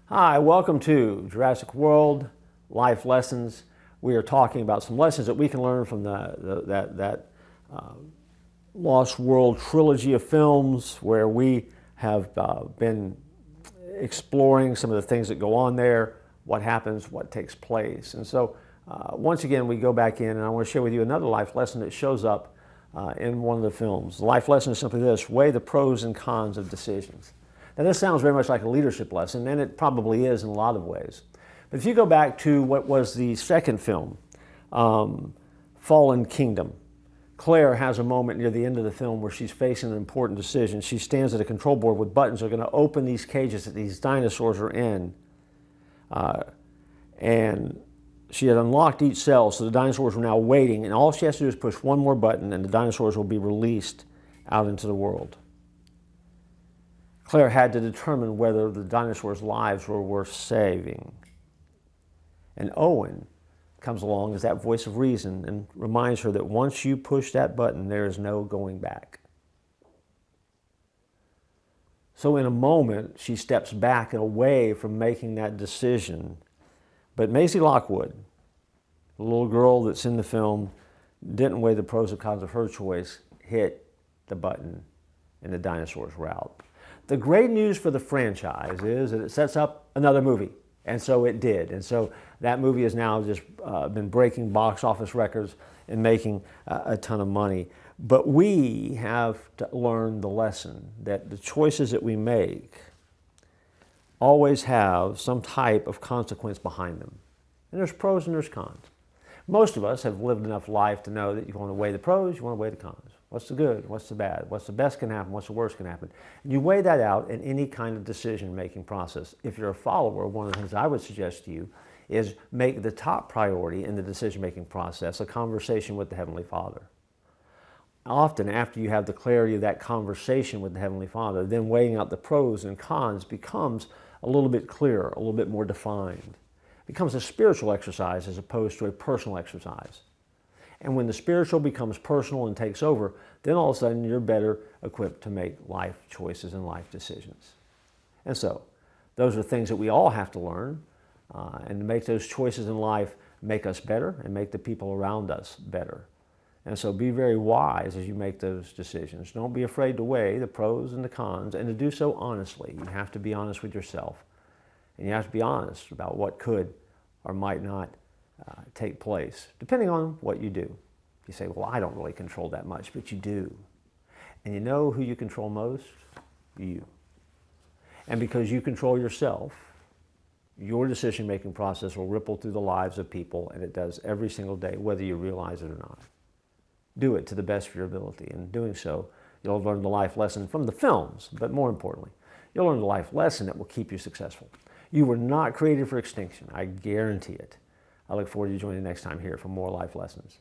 Hi, welcome to Jurassic World Life Lessons. We are talking about some lessons that we can learn from that Lost World trilogy of films where we have been exploring some of the things that go on there, what happens, what takes place. And so once again, we go back in and I want to share with you another life lesson that shows up in one of the films. The life lesson is simply this: weigh the pros and cons of decisions. Now this sounds very much like a leadership lesson, and it probably is in a lot of ways. But if you go back to what was the second film, Fallen Kingdom, Claire has a moment near the end of the film where she's facing an important decision. She stands at a control board with buttons that are going to open these cages that these dinosaurs are in. And she had unlocked each cell, so the dinosaurs were now waiting, and all she has to do is push one more button and the dinosaurs will be released out into the world. Claire had to determine whether the dinosaurs' lives were worth saving. And Owen comes along as that voice of reason and reminds her that once you push that button, there is no going back. So in a moment, she steps back and away from making that decision. But Maisie Lockwood, the little girl that's in the film, didn't weigh the pros and cons of her choice, hit the button, and the dinosaurs were out. The great news for the franchise is that it sets up another movie, and so it did. And so that movie has now just been breaking box office records and making a ton of money. But we have to learn the lesson that the choices that we make always have some type of consequence behind them. And there's pros and there's cons. Most of us have lived enough life to know that you want to weigh the pros, you want to weigh the cons. What's the good? What's the bad? What's the best can happen? What's the worst can happen? And you weigh that out in any kind of decision-making process. If you're a follower, one of the things I would suggest to you is make the top priority in the decision-making process a conversation with the Heavenly Father. Often after you have the clarity of that conversation with the Heavenly Father, then weighing out the pros and cons becomes a little bit clearer, a little bit more defined. It becomes a spiritual exercise as opposed to a personal exercise. And when the spiritual becomes personal and takes over, then all of a sudden you're better equipped to make life choices and life decisions. And so, those are things that we all have to learn, and to make those choices in life make us better and make the people around us better. And so be very wise as you make those decisions. Don't be afraid to weigh the pros and the cons, and to do so honestly. You have to be honest with yourself, and you have to be honest about what could or might not take place, depending on what you do. You say, well, I don't really control that much, but you do. And you know who you control most? You. And because you control yourself, your decision-making process will ripple through the lives of people, and it does every single day, whether you realize it or not. Do it to the best of your ability. And in doing so, you'll learn the life lesson from the films, but more importantly, you'll learn the life lesson that will keep you successful. You were not created for extinction. I guarantee it. I look forward to you joining next time here for more life lessons.